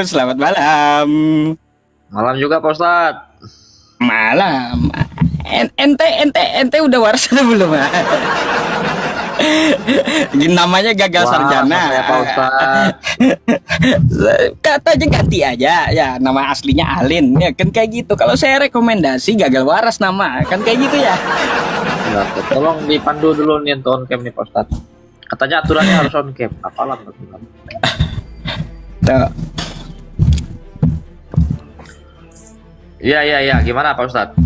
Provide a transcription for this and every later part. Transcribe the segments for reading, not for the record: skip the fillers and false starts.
selamat malam. Malam juga Pak Ustadz. Malam. Ente udah waras atau belum? Namanya gagal sarjana. Saya Pak Ustadz. Katanya ganti aja ya, nama aslinya Alin ya kan, kayak gitu. Kalau saya rekomendasi gagal waras nama kan kayak gitu ya. Ya, tolong dipandu dulu nih untuk on cam nih Pak Ustadz. Katanya aturannya harus on cam. Apalah aturan. Tuh. Iya. Gimana Pak Ustadz?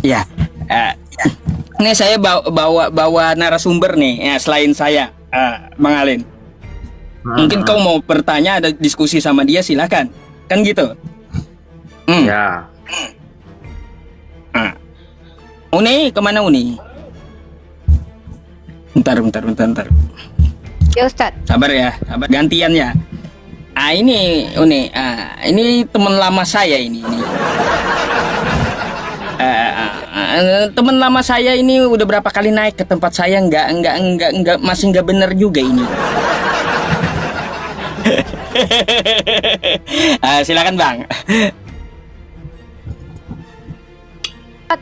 Ya, ini saya bawa narasumber nih ya, selain saya, Bang Alin. Mungkin kau mau bertanya, ada diskusi sama dia, silakan. Kan gitu. Ya. Uni, kemana Uni? Bentar. Ya Ustadz. Sabar ya, sabar. Gantian ya. Ini Uni, ini teman lama saya ini. Teman lama saya ini udah berapa kali naik ke tempat saya, masih nggak bener juga ini. Silakan Bang.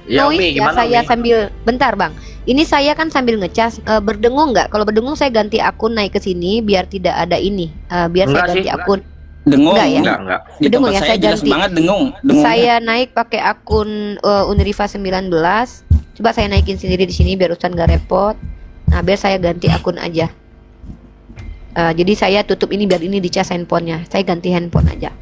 Ya, Mau Umi, ya gimana, saya Umi? sambil bentar Bang. Ini saya kan sambil ngecas, berdengung nggak? Kalau berdengung saya ganti akun naik ke sini biar tidak ada ini. Biar Enggak saya ganti sih, akun. Dengung. Enggak ya? Enggak. Di Dengung tempat ya, saya saya jelas ganti. banget dengung. Saya naik pakai akun Unriva 19. Coba saya naikin sendiri di sini biar Ustadz nggak repot. Nah, biar saya ganti akun aja. Jadi saya tutup ini biar ini dicas handphonenya. Saya ganti handphone aja.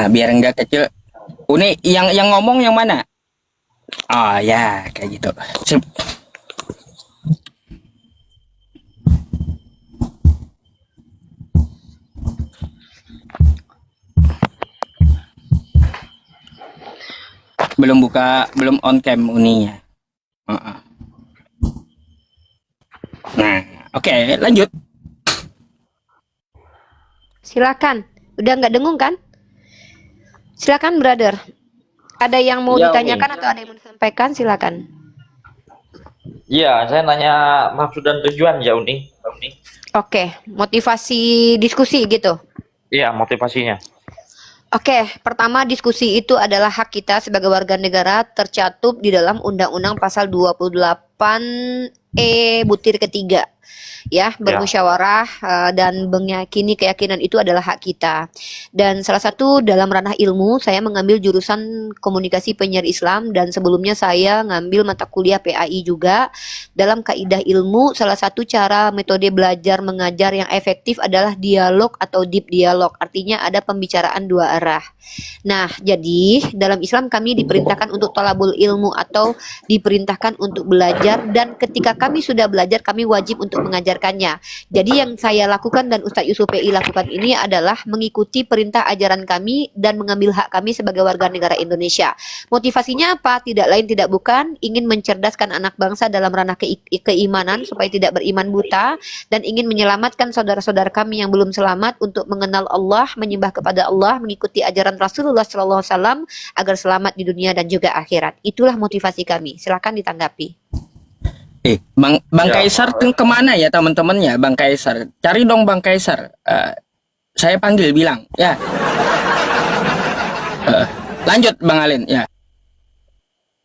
Biar enggak kecil. Uni, yang ngomong yang mana? Oh ya, kayak gitu. Sip. Belum on cam Uninya. Nah, oke, lanjut. Silakan. Udah nggak dengung kan? Silakan brother. Ada yang mau Ya, ditanyakan Umi. atau ada yang mau disampaikan? Silakan. Iya, saya nanya maksud dan tujuan ya Uni. Oke, motivasi diskusi gitu. Iya, motivasinya. Oke, pertama diskusi itu adalah hak kita sebagai warga negara tercantum di dalam Undang-Undang Pasal 28E butir ketiga. Ya, bermusyawarah dan meyakini keyakinan itu adalah hak kita. Dan salah satu dalam ranah ilmu, saya mengambil jurusan komunikasi penyiar Islam dan sebelumnya saya ngambil mata kuliah PAI juga. Dalam kaidah ilmu, salah satu cara metode belajar mengajar yang efektif adalah dialog atau deep dialog. Artinya ada pembicaraan dua arah. Nah, jadi dalam Islam kami diperintahkan untuk thalabul ilmu atau diperintahkan untuk belajar, dan ketika kami sudah belajar kami wajib untuk mengajarkannya. Jadi yang saya lakukan dan Ustadz Yusuf PI lakukan ini adalah mengikuti perintah ajaran kami dan mengambil hak kami sebagai warga negara Indonesia. Motivasinya apa? Tidak lain tidak bukan ingin mencerdaskan anak bangsa dalam ranah keimanan supaya tidak beriman buta, dan ingin menyelamatkan saudara-saudara kami yang belum selamat untuk mengenal Allah, menyembah kepada Allah, mengikuti ajaran Rasulullah SAW agar selamat di dunia dan juga akhirat. Itulah motivasi kami. Silakan ditanggapi. Bang Ya. Kaisar tuh kemana ya teman-temannya? Bang Kaisar, cari dong Bang Kaisar. Saya panggil bilang, ya. Lanjut Bang Alin, ya.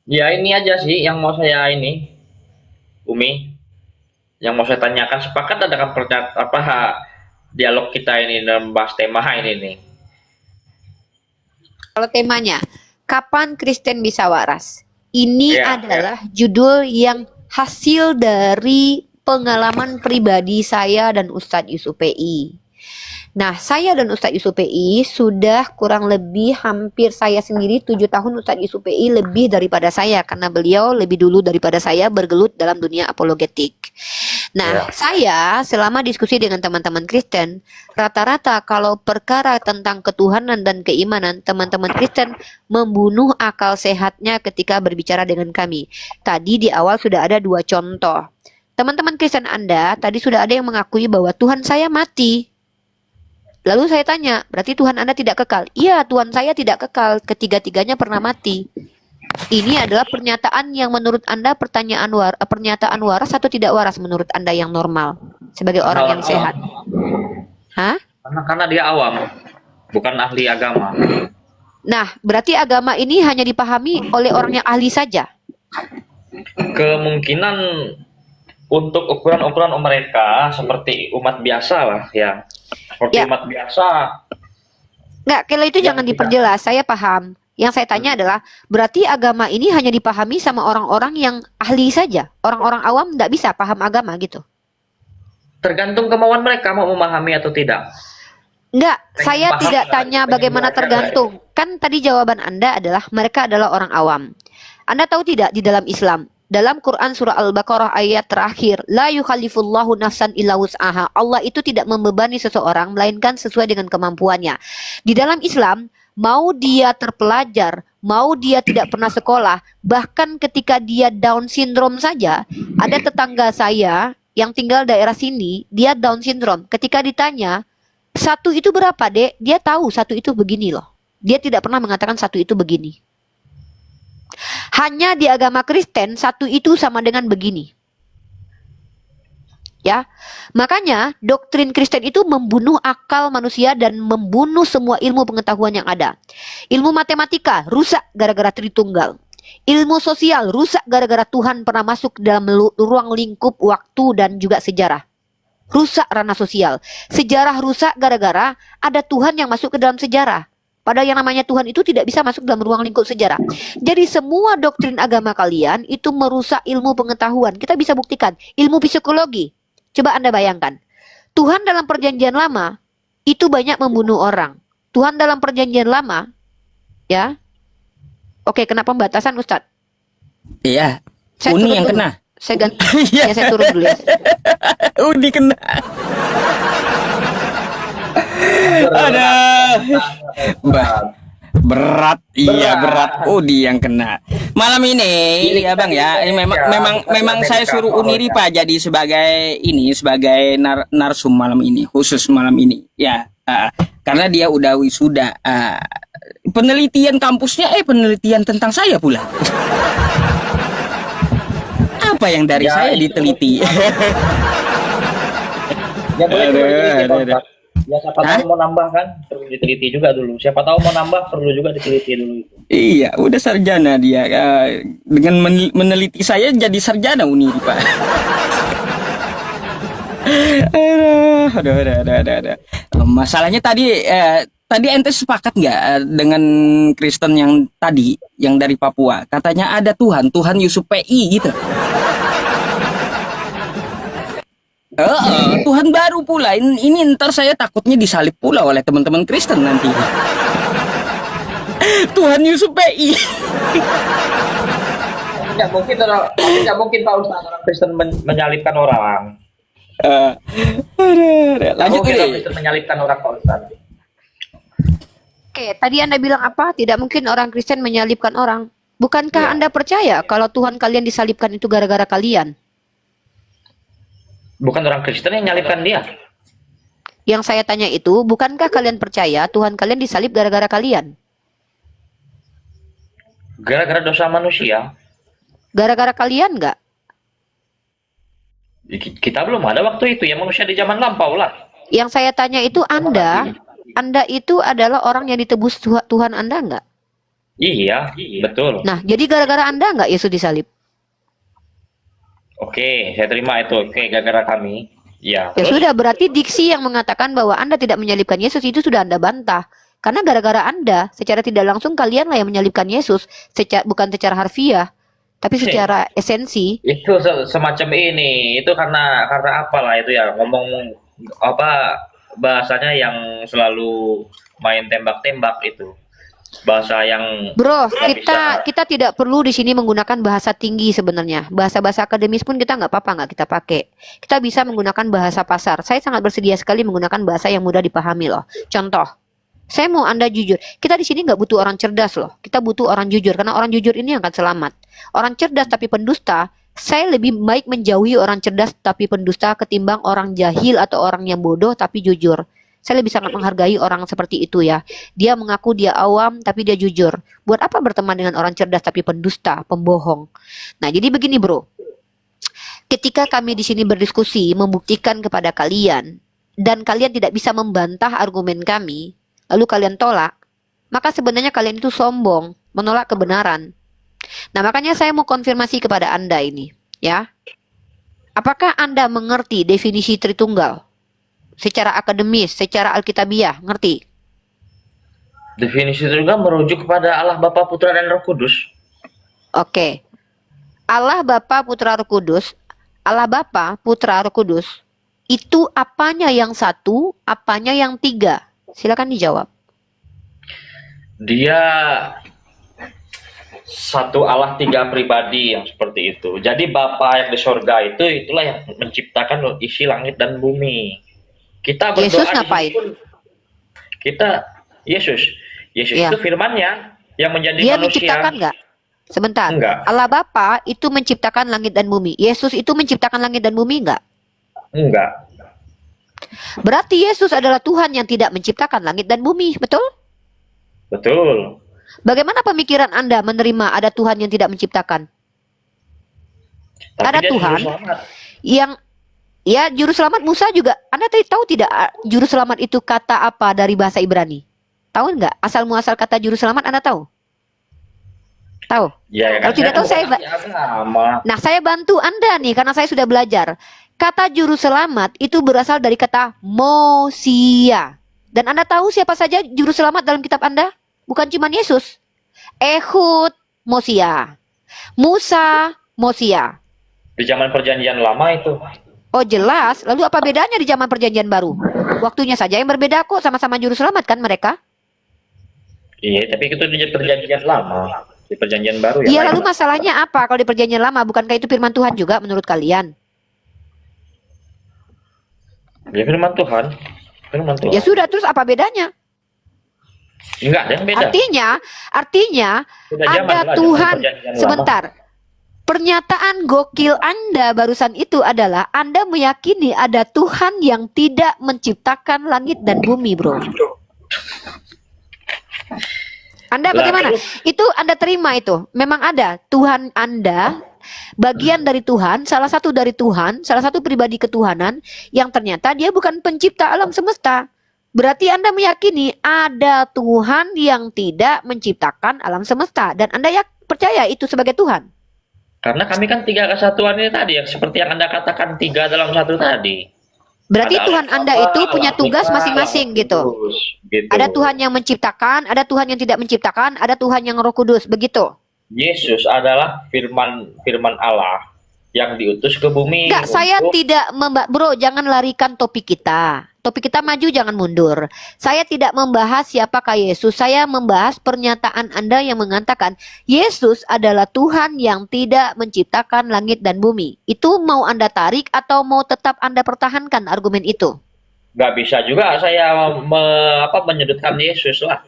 Ya, ini aja sih yang mau saya ini, Umi. Yang mau saya tanyakan, sepakat ada kan dialog kita ini dalam bahas tema ini nih. Kalau temanya, kapan Kristen bisa waras? Ini Ya, adalah judul yang hasil dari pengalaman pribadi saya dan Ustadz Yusuf PI. Nah, saya dan Ustadz Yusuf PI sudah kurang lebih hampir, saya sendiri 7 tahun, Ustadz Yusuf PI lebih daripada saya karena beliau lebih dulu daripada saya bergelut dalam dunia apologetik. Nah, saya selama diskusi dengan teman-teman Kristen, rata-rata kalau perkara tentang ketuhanan dan keimanan, teman-teman Kristen membunuh akal sehatnya ketika berbicara dengan kami. Tadi di awal sudah ada 2 contoh. Teman-teman Kristen Anda tadi sudah ada yang mengakui bahwa Tuhan saya mati. Lalu saya tanya, berarti Tuhan Anda tidak kekal? Iya, Tuhan saya tidak kekal. Ketiga-tiganya pernah mati. Ini adalah pernyataan yang menurut Anda pernyataan waras atau tidak waras menurut Anda yang normal sebagai orang yang sehat? Hah? Karena dia awam, bukan ahli agama. Nah, berarti agama ini hanya dipahami oleh orang yang ahli saja. Kemungkinan untuk ukuran-ukuran mereka seperti umat biasa lah ya. Seperti Ya. umat biasa. Nggak, kalau itu Yang jangan tidak. diperjelas, saya paham. Yang saya tanya adalah, berarti agama ini hanya dipahami sama orang-orang yang ahli saja. Orang-orang awam nggak bisa paham agama gitu. Tergantung kemauan mereka mau memahami atau tidak. Enggak, Pengen saya paham tidak nggak? tanya Pengen bagaimana belajar tergantung. Kan tadi jawaban Anda adalah mereka adalah orang awam. Anda tahu tidak di dalam Islam, dalam Quran surah Al-Baqarah ayat terakhir, la yukallifullahu nafsan illa wus'aha. Allah itu tidak membebani seseorang melainkan sesuai dengan kemampuannya. Di dalam Islam, mau dia terpelajar, mau dia tidak pernah sekolah, bahkan ketika dia Down syndrome saja, ada tetangga saya yang tinggal daerah sini, dia Down syndrome. Ketika ditanya, satu itu berapa, Dek? Dia tahu satu itu begini loh. Dia tidak pernah mengatakan satu itu begini. Hanya di agama Kristen, satu itu sama dengan begini. Ya, makanya doktrin Kristen itu membunuh akal manusia dan membunuh semua ilmu pengetahuan yang ada. Ilmu matematika rusak gara-gara Tritunggal. Ilmu sosial rusak gara-gara Tuhan pernah masuk dalam ruang lingkup waktu dan juga sejarah. Rusak ranah sosial. Sejarah rusak gara-gara ada Tuhan yang masuk ke dalam sejarah. Padahal yang namanya Tuhan itu tidak bisa masuk dalam ruang lingkup sejarah. Jadi semua doktrin agama kalian itu merusak ilmu pengetahuan. Kita bisa buktikan. Ilmu psikologi. Coba Anda bayangkan. Tuhan dalam perjanjian lama itu banyak membunuh orang. Tuhan dalam perjanjian lama, ya. Oke, kena pembatasan Ustadz. Iya. Saya Uni turun yang dulu. kena. Saya ganti. Iya. Ya, saya turun dulu ya. Uni kena. Ada. Berat, iya berat. Udi yang kena. Malam ini, ya Bang ya, ini memang saya suruh Uniri Pak jadi sebagai narsum malam ini, khusus malam ini. Ya, karena dia udah wisuda. Penelitian kampusnya penelitian tentang saya pula. Apa yang dari Ya, saya itu. diteliti? Ya boleh Aduh, diteliti, aduh, Pak. aduh. Ya siapa tahu mau nambah kan, perlu diteliti juga dulu. Siapa tahu mau nambah perlu juga diteliti dulu itu. Iya, udah sarjana dia. Dengan meneliti saya jadi sarjana Uniri Pak. Aduh. Masalahnya tadi ente sepakat nggak dengan Kristen yang tadi, yang dari Papua? Katanya ada Tuhan Yusuf PI gitu. Tuhan baru pula. Ini ntar saya takutnya disalib pula oleh teman-teman Kristen nanti. Tuhan Yusuf PI. Tidak mungkin Pak Ustaz orang Kristen menyalibkan orang. Lanjut Mungkin orang deh. Kristen menyalibkan orang Pak Ustaz. Oke, tadi Anda bilang apa? Tidak mungkin orang Kristen menyalibkan orang. Bukankah Anda percaya kalau Tuhan kalian disalibkan itu gara-gara kalian? Bukan orang Kristen yang menyalibkan dia. Yang saya tanya itu, bukankah kalian percaya Tuhan kalian disalib gara-gara kalian? Gara-gara dosa manusia. Gara-gara kalian nggak? Kita belum ada waktu itu ya, manusia di zaman lampau lah. Yang saya tanya itu Anda itu adalah orang yang ditebus Tuhan Anda nggak? Iya, betul. Nah, jadi gara-gara Anda nggak Yesus disalib? Oke, saya terima itu. Oke, gara-gara kami. Ya, Ya terus? sudah, berarti diksi yang mengatakan bahwa Anda tidak menyalibkan Yesus itu sudah Anda bantah. Karena gara-gara Anda, secara tidak langsung kalianlah yang menyalibkan Yesus, bukan secara harfiah, tapi secara esensi. Itu semacam ini. Itu karena apalah itu ya, ngomong apa bahasanya yang selalu main tembak-tembak itu. Bahasa yang Bro, nggak kita tidak perlu di sini menggunakan bahasa tinggi sebenarnya. Bahasa-bahasa akademis pun kita nggak apa-apa, nggak kita pakai. Kita bisa menggunakan bahasa pasar. Saya sangat bersedia sekali menggunakan bahasa yang mudah dipahami loh. Contoh, saya mau Anda jujur. Kita di sini nggak butuh orang cerdas loh. Kita butuh orang jujur karena orang jujur ini yang akan selamat. Orang cerdas tapi pendusta, saya lebih baik menjauhi orang cerdas tapi pendusta ketimbang orang jahil atau orang yang bodoh tapi jujur. Saya lebih sangat menghargai orang seperti itu ya. Dia mengaku dia awam tapi dia jujur. Buat apa berteman dengan orang cerdas tapi pendusta, pembohong? Nah, jadi begini bro. Ketika kami di sini berdiskusi membuktikan kepada kalian dan kalian tidak bisa membantah argumen kami, lalu kalian tolak, maka sebenarnya kalian itu sombong, menolak kebenaran. Nah, makanya saya mau konfirmasi kepada Anda ini, ya. Apakah Anda mengerti definisi Tritunggal? Secara akademis, secara alkitabiah, ngerti? Definisi itu juga merujuk kepada Allah Bapa, Putra, dan Roh Kudus. Oke. Allah Bapa, Putra, Roh Kudus. Allah Bapa, Putra, Roh Kudus. Itu apanya yang satu, apanya yang tiga? Silakan dijawab. Dia satu Allah tiga pribadi yang seperti itu. Jadi Bapa yang di sorga itulah yang menciptakan isi langit dan bumi. Kita berdoa Yesus di sini ngapain? pun Yesus Ya. itu firman-Nya yang menjadi Dia manusia. menciptakan nggak? Sebentar. Enggak. Allah Bapa itu menciptakan langit dan bumi. Yesus itu menciptakan langit dan bumi nggak? Enggak. Berarti Yesus adalah Tuhan yang tidak menciptakan langit dan bumi, betul? Betul. Bagaimana pemikiran Anda menerima ada Tuhan yang tidak menciptakan? Tapi Ada dia Tuhan juru selamat. yang ya juru selamat Musa juga. Anda tahu tidak juru selamat itu kata apa dari bahasa Ibrani? Tahu nggak? Asal muasal kata juru selamat Anda tahu? Tahu? Ya, Kalau tidak tahu saya agama. Nah, saya bantu Anda nih karena saya sudah belajar. Kata juru selamat itu berasal dari kata Mosia. Dan Anda tahu siapa saja juru selamat dalam kitab Anda? Bukan cuma Yesus. Ehud, Mosia. Musa, Mosia. Di zaman perjanjian lama itu. Oh jelas, lalu apa bedanya di zaman perjanjian baru? Waktunya saja yang berbeda kok, sama-sama juru selamat kan mereka? Iya, tapi itu di perjanjian lama. Di perjanjian baru ya. Iya, lalu masalahnya apa kalau di perjanjian lama? Bukankah itu firman Tuhan juga menurut kalian? Ya firman Tuhan. Firman Tuhan. Ya sudah, terus apa bedanya? Enggak ada yang beda. Artinya Sudah zaman ada lah, zaman Tuhan. perjanjian lama. Sebentar. Pernyataan gokil Anda barusan itu adalah Anda meyakini ada Tuhan yang tidak menciptakan langit dan bumi, bro. Anda bagaimana? Itu Anda terima itu? Memang ada Tuhan Anda, bagian dari Tuhan, salah satu dari Tuhan, salah satu pribadi ketuhanan yang ternyata dia bukan pencipta alam semesta. Berarti Anda meyakini ada Tuhan yang tidak menciptakan alam semesta dan Anda percaya itu sebagai Tuhan. Karena kami kan tiga kesatuan ini tadi, yang seperti yang Anda katakan tiga dalam satu tadi. Berarti Ada Tuhan Anda Allah, itu punya Allah tugas Putra, masing-masing Allah gitu. Kudus, gitu. Ada Tuhan yang menciptakan, ada Tuhan yang tidak menciptakan, ada Tuhan yang Roh Kudus, begitu. Yesus adalah firman Allah yang diutus ke bumi. Enggak, saya untuk- tidak bro, jangan larikan topik kita. Topik kita maju, jangan mundur. Saya tidak membahas siapakah Yesus. Saya membahas pernyataan Anda yang mengatakan Yesus adalah Tuhan yang tidak menciptakan langit dan bumi. Itu mau Anda tarik atau mau tetap Anda pertahankan argumen itu? Nggak bisa juga saya menyudutkan Yesus lah.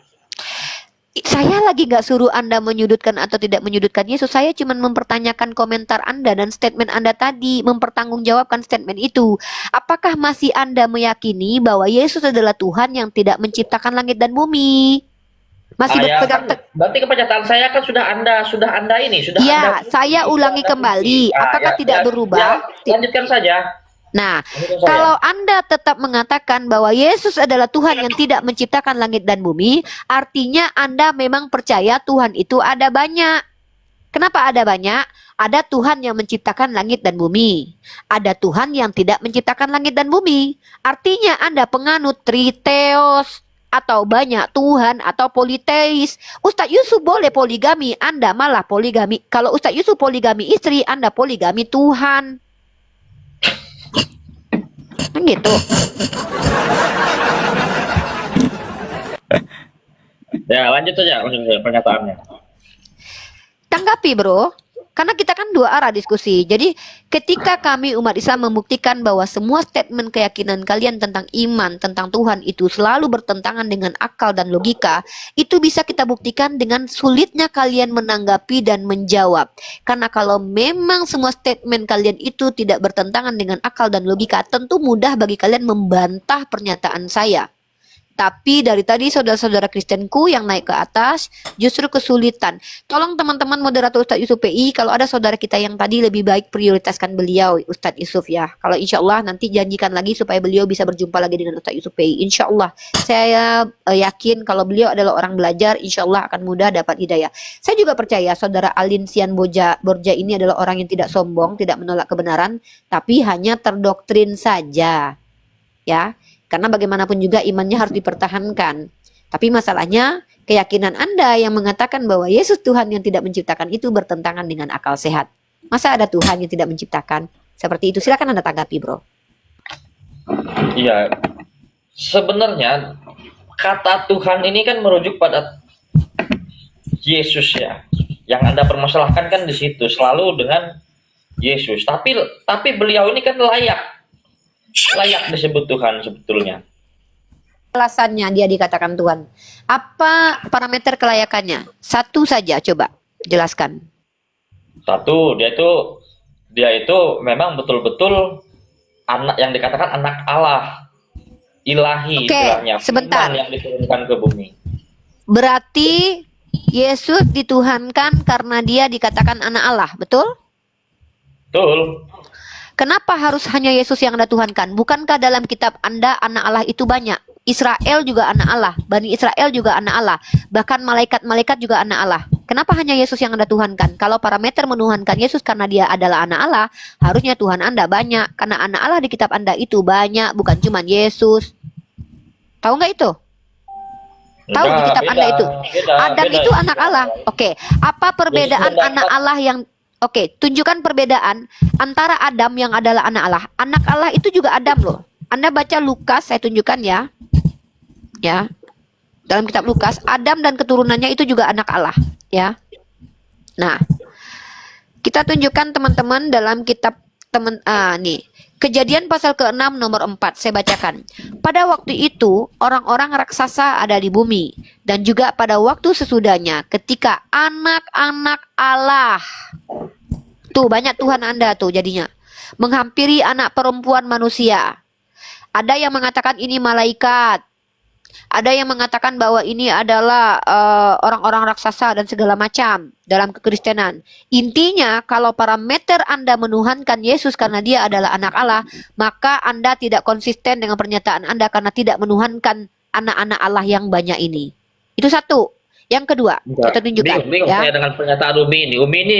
Saya lagi nggak suruh Anda menyudutkan atau tidak menyudutkan Yesus. Saya cuma mempertanyakan komentar Anda dan statement Anda tadi, mempertanggungjawabkan statement itu. Apakah masih Anda meyakini bahwa Yesus adalah Tuhan yang tidak menciptakan langit dan bumi? Masih Saya berpegang kan, berarti kepercayaan saya kan sudah Anda ini sudah Ya, Anda- saya ulangi kembali. Apakah tidak berubah? Lanjutkan saja. Nah, Lanjutkan saja. kalau Anda tetap mengatakan bahwa Yesus adalah Tuhan yang tidak menciptakan langit dan bumi, artinya Anda memang percaya Tuhan itu ada banyak. Kenapa ada banyak? Ada Tuhan yang menciptakan langit dan bumi. Ada Tuhan yang tidak menciptakan langit dan bumi. Artinya Anda penganut triteos atau banyak Tuhan atau politeis. Ustadz Yusuf boleh poligami, Anda malah poligami. Kalau Ustadz Yusuf poligami istri, Anda poligami Tuhan. Kan gitu. Ya, lanjut saja pernyataannya. Tanggapi bro, karena kita kan dua arah diskusi. Jadi ketika kami umat Islam membuktikan bahwa semua statement keyakinan kalian tentang iman, tentang Tuhan itu selalu bertentangan dengan akal dan logika, itu bisa kita buktikan dengan sulitnya kalian menanggapi dan menjawab. Karena kalau memang semua statement kalian itu tidak bertentangan dengan akal dan logika, tentu mudah bagi kalian membantah pernyataan saya. Tapi dari tadi saudara-saudara Kristenku yang naik ke atas justru kesulitan. Tolong teman-teman moderator Ustadz Yusuf PI, kalau ada saudara kita yang tadi lebih baik prioritaskan beliau Ustadz Yusuf ya. Kalau insya Allah nanti janjikan lagi supaya beliau bisa berjumpa lagi dengan Ustadz Yusuf PI. Insya Allah saya yakin kalau beliau adalah orang belajar, insya Allah akan mudah dapat hidayah. Saya juga percaya saudara Alin Sian Borja ini adalah orang yang tidak sombong, tidak menolak kebenaran, tapi hanya terdoktrin saja. Ya, karena bagaimanapun juga imannya harus dipertahankan. Tapi masalahnya keyakinan Anda yang mengatakan bahwa Yesus Tuhan yang tidak menciptakan itu bertentangan dengan akal sehat. Masa ada Tuhan yang tidak menciptakan? Seperti itu. Silakan Anda tanggapi, Bro. Iya, sebenarnya kata Tuhan ini kan merujuk pada Yesus ya. Yang Anda permasalahkan kan di situ selalu dengan Yesus. Tapi beliau ini kan layak disebut Tuhan sebetulnya. Alasannya dia dikatakan Tuhan. Apa parameter kelayakannya? Satu saja, coba jelaskan. Satu, dia itu memang betul-betul anak yang dikatakan anak Allah, ilahi istilahnya, sebentar. yang diturunkan ke bumi. Berarti Yesus dituhankan karena dia dikatakan anak Allah, betul? Betul. Kenapa harus hanya Yesus yang Anda tuhankan? Bukankah dalam kitab Anda anak Allah itu banyak? Israel juga anak Allah, Bani Israel juga anak Allah, bahkan malaikat-malaikat juga anak Allah. Kenapa hanya Yesus yang Anda tuhankan? Kalau parameter menuhankan Yesus karena dia adalah anak Allah, harusnya Tuhan Anda banyak. Karena anak Allah di kitab Anda itu banyak, bukan cuma Yesus. Tahu nggak itu? Tahu di kitab Anda itu? Adam itu anak Allah. Oke, apa perbedaan anak Allah yang Oke, tunjukkan perbedaan antara Adam yang adalah anak Allah. Anak Allah itu juga Adam loh. Anda baca Lukas, saya tunjukkan ya. Ya. Dalam kitab Lukas, Adam dan keturunannya itu juga anak Allah, ya. Nah, kita tunjukkan teman-teman dalam kitab nih. Kejadian pasal ke-6 nomor 4, saya bacakan. Pada waktu itu, orang-orang raksasa ada di bumi. Dan juga pada waktu sesudahnya, ketika anak-anak Allah, tuh banyak Tuhan Anda tuh jadinya, menghampiri anak perempuan manusia. Ada yang mengatakan ini malaikat. Ada yang mengatakan bahwa ini adalah orang-orang raksasa dan segala macam dalam kekristenan. Intinya, kalau parameter Anda menuhankan Yesus karena dia adalah anak Allah, maka Anda tidak konsisten dengan pernyataan Anda karena tidak menuhankan anak-anak Allah yang banyak ini. Itu satu. Yang kedua, kita tunjukkan. Bingung Ya. saya dengan pernyataan Umi ini. Umi ini,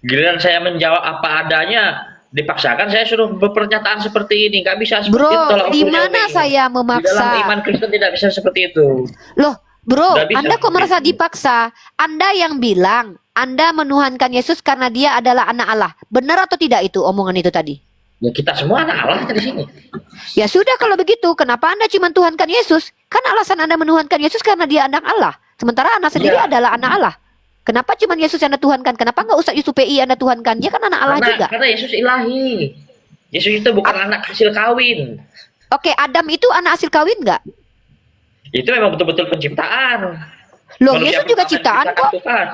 giliran saya menjawab apa adanya, dipaksakan saya suruh berpernyataan seperti ini. Nggak bisa seperti Bro, itu. di mana saya Di dalam memaksa? iman Kristen tidak bisa seperti itu. Loh, bro, Nggak bisa Anda kok seperti merasa itu. dipaksa? Anda yang bilang Anda menuhankan Yesus karena dia adalah anak Allah. Benar atau tidak itu omongan itu tadi? Ya, kita semua anak Allah di sini. Ya sudah kalau begitu, kenapa Anda cuma tuhankan Yesus? Kan alasan Anda menuhankan Yesus karena dia anak Allah. Sementara Anda sendiri Ya. adalah anak Allah. Kenapa cuma Yesus yang Anda tuhankan? Kenapa nggak Ustadz Yusuf PI Anda tuhankan? Dia kan anak Allah juga. Karena Yesus ilahi. Yesus itu bukan anak hasil kawin. Oke, Adam itu anak hasil kawin nggak? Itu memang betul-betul penciptaan. Loh, Manusia Yesus juga pertama ciptaan diciptakan kok. Tuhan.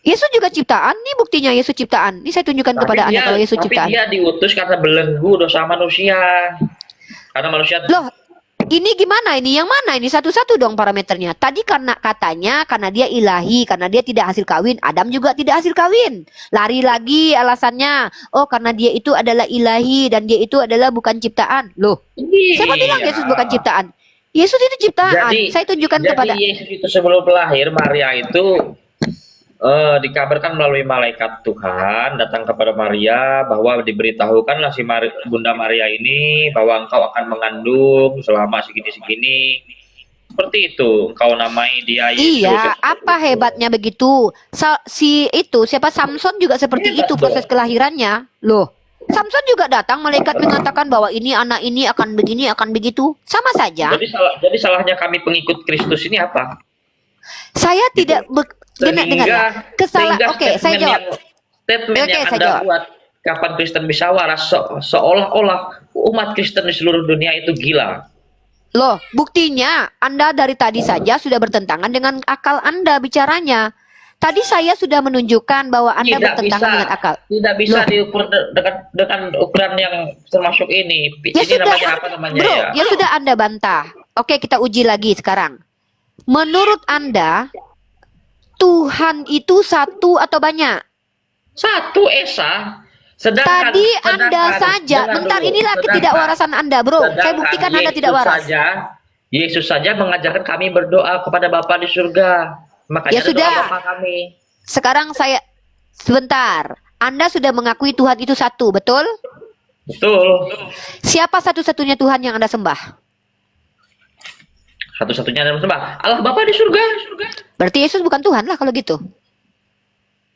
Yesus juga ciptaan. Nih buktinya Yesus ciptaan. Ini saya tunjukkan kepada Anda kalau Yesus Tapi ciptaan. dia diutus karena belenggu dosa manusia. Karena manusia Loh, ini gimana ini? Yang mana ini? Satu-satu dong parameternya. Tadi karena katanya karena dia ilahi, karena dia tidak hasil kawin. Adam juga tidak hasil kawin. Lari lagi alasannya. Oh, karena dia itu adalah ilahi dan dia itu adalah bukan ciptaan. Loh, siapa bilang Yesus bukan ciptaan? Yesus itu ciptaan. Saya tunjukkan kepada. Jadi Yesus itu sebelum lahir, Maria itu dikabarkan melalui malaikat Tuhan datang kepada Maria bahwa diberitahukanlah si Bunda Maria ini bahwa engkau akan mengandung selama segini-segini. Seperti itu, engkau namai dia Yesus. Iya, apa hebatnya begitu? Siapa Samson juga seperti Hebat itu dong. proses kelahirannya. Loh, Samson juga datang malaikat mengatakan bahwa ini anak ini akan begini, akan begitu. Sama saja. Jadi salahnya kami pengikut Kristus ini apa? Saya tidak dengar ya. Kesalahan. Oke, saya jawab. Statement Oke, yang saya Anda jawab. buat kapan Kristen bisa waras seolah-olah umat Kristen di seluruh dunia itu gila. Loh, buktinya Anda dari tadi saja sudah bertentangan dengan akal Anda bicaranya. Tadi saya sudah menunjukkan bahwa Anda bertentangan dengan akal. Tidak bisa Loh. diukur dengan ukuran yang termasuk ini. Ya Ini sudah, namanya apa namanya bro, ya? ya sudah Anda bantah. Oke, kita uji lagi sekarang. Menurut Anda, Tuhan itu satu atau banyak? Satu Esa. Sedangkan Tadi Anda saja, dengar bentar, dulu. inilah Sedangkan- ketidakwarasan Anda, bro. Saya sedangkan buktikan Anda Yesus tidak waras. Yesus saja mengajarkan kami berdoa kepada Bapa di surga. Makanya Ya ada sudah. doa Bapa kami. Sekarang sebentar. Anda sudah mengakui Tuhan itu satu, betul? Betul. Siapa satu-satunya Tuhan yang Anda sembah? Satu-satunya dalam sembah Allah Bapa di surga. Berarti Yesus bukan Tuhan lah kalau gitu.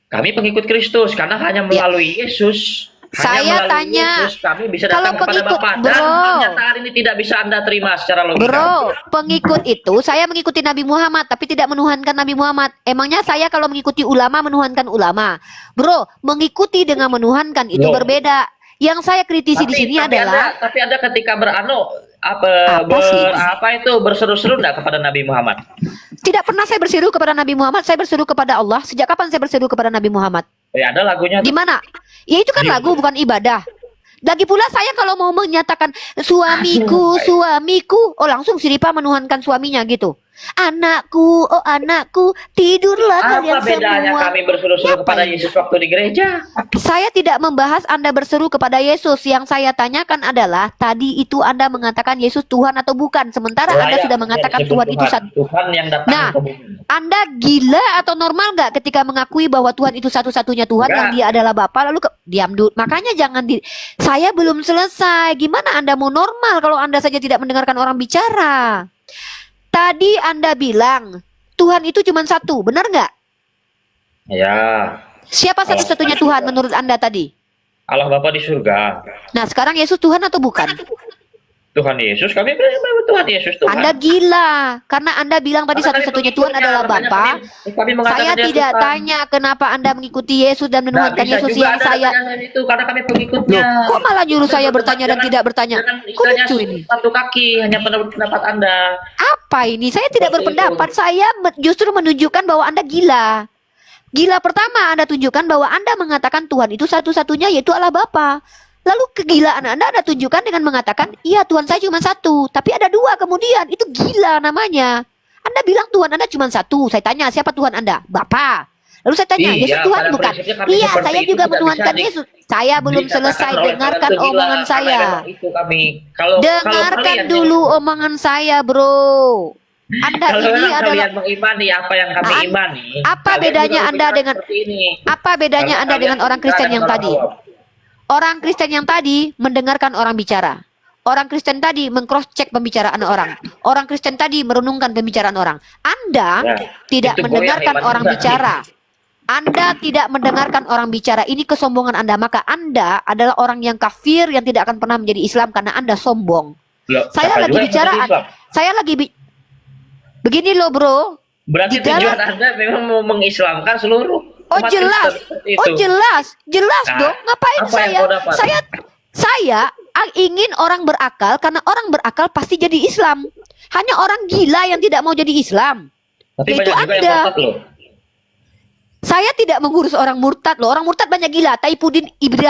Kami pengikut Kristus karena hanya melalui Yesus. Saya melalui tanya, Yesus kami bisa kalau datang kepada pengikut, Bapa. Dan bro. pernyataan ini tidak bisa Anda terima secara logika. Bro, pengikut itu saya mengikuti Nabi Muhammad tapi tidak menuhankan Nabi Muhammad. Emangnya saya kalau mengikuti ulama menuhankan ulama? Bro, mengikuti dengan menuhankan itu Loh. berbeda. Yang saya kritisi di sini adalah tapi ada ketika berseru-seru enggak kepada Nabi Muhammad? tidak pernah saya berseru kepada Nabi Muhammad, saya berseru kepada Allah. Sejak kapan saya berseru kepada Nabi Muhammad? Ya ada lagunya. Di mana? Ya itu kan lagu bukan ibadah. Lagi pula saya kalau mau menyatakan suamiku, oh langsung si Ripa menuhankan suaminya gitu. Anakku, oh anakku, tidurlah Apa kalian bedanya semua. kami berseru-seru kepada Ngapain? Yesus waktu di gereja? Saya tidak membahas Anda berseru kepada Yesus. Yang saya tanyakan adalah tadi itu Anda mengatakan Yesus Tuhan atau bukan. Sementara Anda sudah mengatakan Disebut Tuhan itu satu. Tuhan yang datang Nah, ke bumi. Anda gila atau normal nggak ketika mengakui bahwa Tuhan itu satu-satunya Tuhan Enggak. yang Dia adalah Bapa lalu diam dulu. Makanya jangan saya belum selesai. Gimana Anda mau normal kalau Anda saja tidak mendengarkan orang bicara? Tadi Anda bilang Tuhan itu cuma satu, benar nggak? Ya, Siapa satu-satunya Tuhan menurut Anda tadi? Allah Bapa di surga. Nah, sekarang Yesus Tuhan atau bukan? Tuhan Yesus, kami Tuhan Yesus Tuhan. Anda gila karena Anda bilang tadi satu-satunya Tuhan adalah Bapa. Kami mengatakan Saya dia tidak Tuhan. tanya kenapa Anda mengikuti Yesus dan Nggak menuhankan bisa Yesus juga yang Anda saya. bertanya itu karena kami pengikutnya. Kok malah nyuruh saya bertanya dan tidak bertanya? Jangan Kok istilahnya lucu ini? satu kaki hanya pendapat Anda. Apa ini? Saya tidak Seperti berpendapat. Saya justru menunjukkan bahwa Anda gila. Gila pertama Anda tunjukkan bahwa Anda mengatakan Tuhan itu satu-satunya yaitu Allah Bapa. Lalu kegilaan Anda tunjukkan dengan mengatakan, iya Tuhan saya cuma satu, tapi ada dua kemudian. Itu gila namanya. Anda bilang Tuhan Anda cuma satu. Saya tanya, siapa Tuhan Anda? Bapa. Lalu saya tanya, Iya, Yesus Tuhan pada bukan? prinsipnya kami Iya, seperti saya itu juga tidak menuhankan bisa Yesus. Saya belum Dikatakan selesai oleh dengarkan kalian itu gila, omongan karena saya. memang itu kami. Kalau Dengarkan kalian dulu omongan saya, bro. Anda kalau ini memang adalah kalian mengimani apa yang kami imani. apa kalian bedanya juga Anda berbicara dengan seperti ini. apa bedanya Karena Anda kalian dengan orang berbicara Kristen dengan yang orang tadi? awam. Orang Kristen yang tadi mendengarkan orang bicara. Orang Kristen tadi mengcross check pembicaraan orang. Orang Kristen tadi merenungkan pembicaraan orang. Anda Ya, tidak itu mendengarkan goyang, orang hebat bicara. Anda tidak mendengarkan orang bicara. Ini kesombongan Anda. Maka Anda adalah orang yang kafir yang tidak akan pernah menjadi Islam karena Anda sombong. Loh, Saya siapa lagi juga yang bicara. menjadi Islam? Saya lagi begini loh, bro. Berarti di dalam- tujuan Anda memang mau mengislamkan seluruh Oh umat jelas, Kristen seperti oh itu. jelas Nah, dong. Ngapain apa yang kau dapat? saya ingin orang berakal karena orang berakal pasti jadi Islam. Hanya orang gila yang tidak mau jadi Islam. Tapi Itu banyak juga yang Anda. murtad loh. Saya tidak mengurus orang murtad loh. Orang murtad banyak gila. Taipudin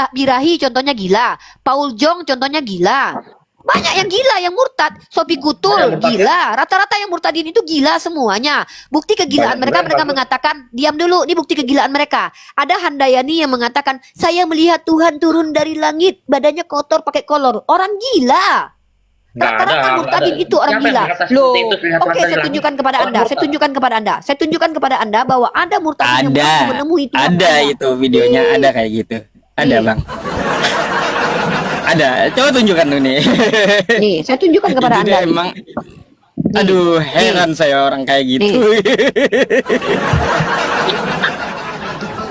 Birahi contohnya gila. Paul Jong contohnya gila. Banyak yang gila yang murtad. Sopi Kutul Banyak murtad, gila. Rata-rata yang murtadin itu gila semuanya. Bukti kegilaan Banyak mereka juga mereka yang bagus. mengatakan diam dulu. Ini bukti kegilaan mereka. Ada Handayani yang mengatakan saya melihat Tuhan turun dari langit, badannya kotor pakai kolor. Orang gila. Nggak Rata-rata ada, murtadin nggak ada. itu orang Siapa yang gila. berkata seperti Loh, itu, kelihatan oke dari saya langit? tunjukkan kepada Orang Anda. Saya murtad. tunjukkan kepada Anda. Saya tunjukkan kepada Anda bahwa ada murtadin yang Ada, mengaku menemui Tuhan ada Anda. itu videonya, ada kayak gitu. Ada bang. Ada, coba tunjukkan tuh nih. Nih, saya tunjukkan kepada Itu Anda. dia emang, aduh heran saya orang kayak gitu.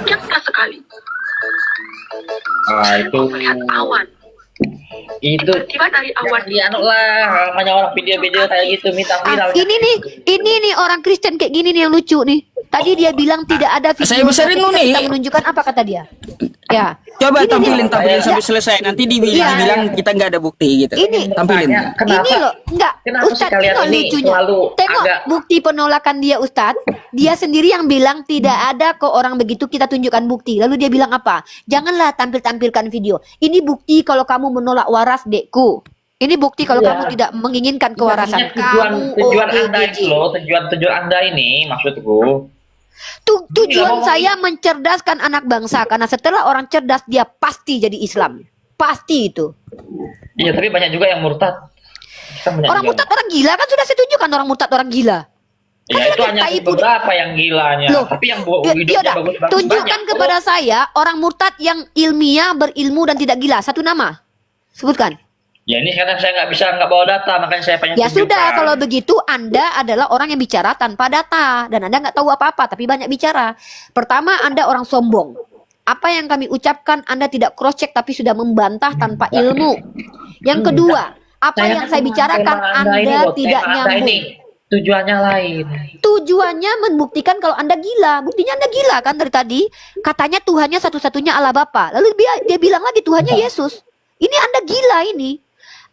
Nyata sekali. Ah, itu Melihat awan. itu Tiba dari awan. jangan dianu lah, namanya orang video-video kayak gitu minta viral. Ini nih orang Kristen kayak gini nih yang lucu nih. Tadi dia bilang tidak ada video. Saya besarin ketika lu nih. Kita menunjukkan apa kata dia? Ya. Coba Ini tampilin nih. sampai selesai. Nanti Iya. dibilang kita nggak ada bukti gitu. Ini. Tampilin. Tanya, kenapa? Ini loh, enggak. Kenapa Ustadz, sih kalian tengok ini lucunya. selalu Tengok agak- bukti penolakan dia, Ustadz. Dia sendiri yang bilang tidak ada kok orang begitu, kita tunjukkan bukti. Lalu dia bilang apa? Janganlah tampilkan video. Ini bukti kalau kamu menolak waras, dekku. Ini bukti kalau Iya. kamu tidak menginginkan Iya, kewarasan. maksudnya tujuan Kamu tujuan Anda OGGJ. itu loh, tujuan Anda ini maksudku. Tujuan ngomong saya mencerdaskan anak bangsa, karena setelah orang cerdas dia pasti jadi Islam. Pasti itu. Iya, tapi banyak juga yang murtad. Kan banyak Orang juga. murtad orang gila kan sudah saya tunjukkan orang murtad orang gila. Ya itu Kan hanya tai pun- beberapa yang gilanya. Loh, Tapi yang Ya, hidupnya udah, bagus-bagus tunjukkan banyak. kepada saya orang murtad yang ilmiah, berilmu dan tidak gila. Satu nama. Sebutkan. Ya ini sekarang saya nggak bawa data, makanya saya pengen Ya tunjukkan. sudah, kalau begitu Anda adalah orang yang bicara tanpa data dan Anda nggak tahu apa-apa tapi banyak bicara. Pertama, Anda orang sombong. Apa yang kami ucapkan Anda tidak cross check tapi sudah membantah tanpa ilmu. Yang kedua, apa yang saya bicarakan Anda tidak nyambung. Tujuannya lain. Tujuannya membuktikan kalau Anda gila. Buktinya Anda gila kan dari tadi. Katanya Tuhannya satu-satunya Allah Bapa. Lalu dia bilang lagi Tuhannya Yesus. Ini Anda gila ini.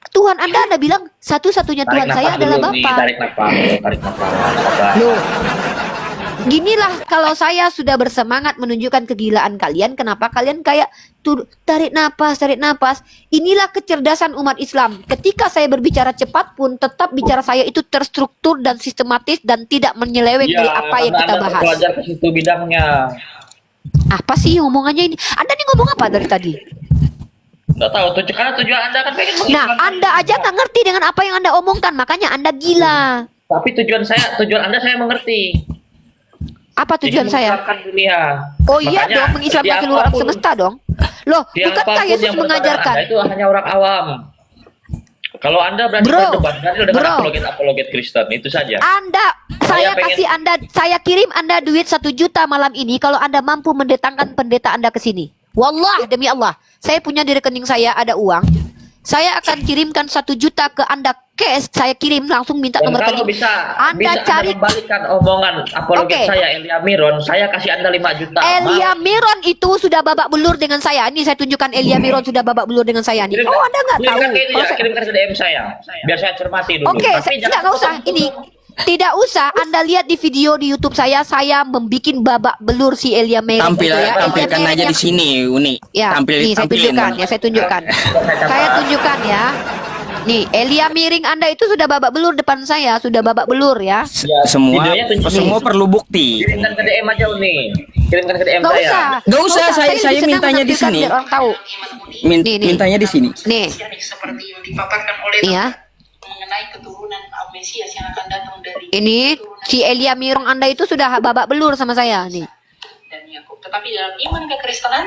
Tuhan Anda bilang satu-satunya Tuhan saya adalah Bapa. Tarik nafas. Sabar. Loh. Ginilah kalau saya sudah bersemangat menunjukkan kegilaan kalian, kenapa kalian kayak tarik napas. Inilah kecerdasan umat Islam. Ketika saya berbicara cepat pun tetap bicara saya itu terstruktur dan sistematis dan tidak menyeleweng dari apa yang kita Anda bahas. belajar ke situ bidangnya. Apa sih omongannya ini? Anda nih ngomong apa dari tadi? Nggak tahu karena tujuan Anda kan pengen Nah, mengislamkan. Anda aja nggak ngerti dengan apa yang Anda omongkan, makanya Anda gila. Tapi tujuan Anda saya mengerti. Apa tujuan Jadi saya? mengislamkan dunia. Oh iya Makanya, dong, mengislamkan di seluruh alam apapun- semesta dong. Loh, di bukankah apapun Yesus yang berkata mengajarkan? Anda itu hanya orang awam. Kalau Anda berani Bro, berdebat, berani dengan bro. apologet Kristen, itu saja. Saya pengen- kasih Anda, saya kirim Anda duit 1 juta malam ini kalau Anda mampu mendatangkan pendeta Anda ke sini. Wallah, demi Allah, saya punya di rekening saya ada uang. Saya akan kirimkan 1 juta ke Anda cash. Saya kirim langsung minta Dan nomor kalau rekening. bisa Anda cari membalikkan omongan apologet Oke. saya Elia Miron, saya kasih Anda 5 juta. Elia Miron itu sudah babak belur dengan saya. Ini saya tunjukkan Elia Miron sudah babak belur dengan saya nih. Oh, Anda nggak tahu. Kalau saya- Kirimkan ke DM saya. Biar saya cermati dulu. Oke, Tapi jangan nggak usah. Ini tidak usah. Anda lihat di video di YouTube saya membikin babak belur si Elia Miron. itu ya. Elia Tampilkan Miron aja yang- di sini, Uni. Ya, nih saya tunjukkan, ya saya tunjukkan. Saya tunjukkan ya. Nih, Elia Miring Anda itu sudah babak belur depan saya, sudah babak belur ya. Ya, Semua videonya tunjukin. semua perlu bukti. Kirimkan ke DM aja Uni. Kirimkan ke DM Nggak saya. usah. Nggak usah, saya lebih senang mintanya di menampilkan sini. biar orang tahu. Nih. Mintanya di sini. Nih, seperti yang dipaparkan oleh ya. mengenai keturunan Mesias yang akan datang dari Ini si Elia Mirong Anda itu sudah babak belur sama saya nih. dan Yakub. Tetapi dalam iman kekristenan,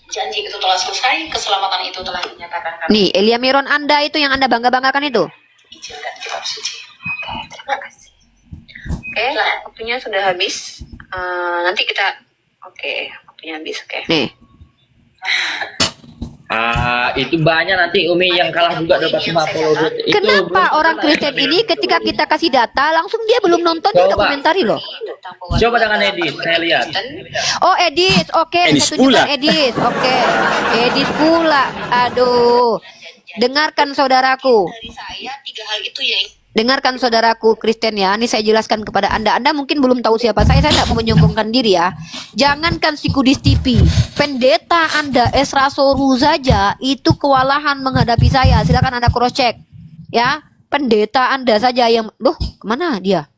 janji itu telah selesai, keselamatan itu telah dinyatakan kami Nih, Elia Miron Anda itu yang Anda bangga-banggakan itu. Injil dan kitab suci. Terima kasih. Oke, waktunya sudah habis. Nanti kita waktunya habis. Nih. Itu banyak nanti Umi yang kalah juga dapat 50 duit. Kenapa orang Kristen ini ketika kita kasih data langsung dia belum nonton dia udah Coba. komentari loh. Coba dengan edit, saya lihat. Oh, Edis, oke, Edis saya tunjukkan pula. Edis, oke, Edis pula, aduh, dengarkan saudaraku, Dari saya 3 hal itu yang dengarkan saudaraku Kristen ya, ini saya jelaskan kepada Anda mungkin belum tahu siapa saya tidak mau menyombongkan diri ya, jangankan si Kudis TV, pendeta Anda Esra Soru saja itu kewalahan menghadapi saya, silakan Anda cross check, ya, pendeta Anda saja yang, loh, kemana dia?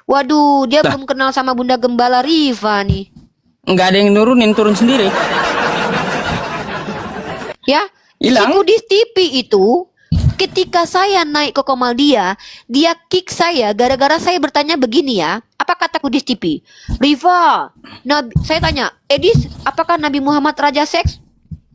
Waduh, dia Lah. belum kenal sama Bunda Gembala Riva nih. Nggak ada yang nurunin, turun sendiri. Ya, Hilang. si Kudis TV itu ketika saya naik ke Komal dia kick saya gara-gara saya bertanya begini ya. Apa kata Kudis TV? Riva, saya tanya, Edis, apakah Nabi Muhammad raja seks?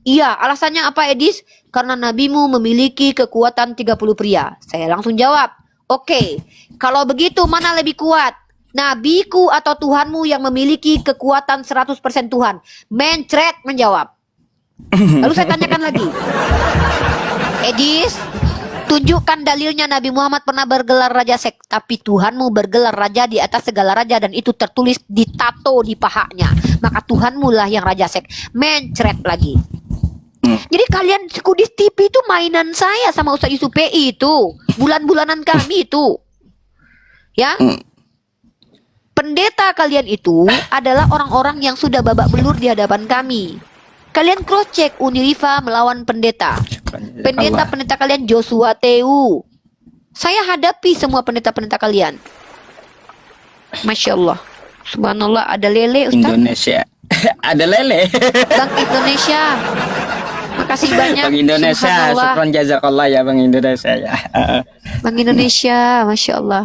Iya, alasannya apa Edis? Karena nabimu memiliki kekuatan 30 pria. Saya langsung jawab, oke, kalau begitu mana lebih kuat? Nabiku atau Tuhanmu yang memiliki kekuatan 100% Tuhan? Mencret menjawab. Lalu saya tanyakan lagi, Edis, tunjukkan dalilnya Nabi Muhammad pernah bergelar raja seks, tapi Tuhanmu bergelar raja di atas segala raja dan itu tertulis ditato di pahanya. Maka Tuhanmu lah yang raja seks. Mencret lagi. Jadi kalian Kudis TV itu mainan saya sama Ustaz Yusuf PI itu, bulan-bulanan kami itu, ya. Pendeta kalian itu adalah orang-orang yang sudah babak belur di hadapan kami. Kalian cross check Uniriva melawan pendeta. Pendeta-pendeta kalian Joshua Teu. Saya hadapi semua pendeta-pendeta kalian. Masya Allah. Subhanallah, ada lele Ustaz. Indonesia. Ada lele. Bank Indonesia. Makasih banyak. Bang Indonesia, Subhanallah. syukron jazakallah ya Bang Indonesia ya. Bank Indonesia, Masya Allah.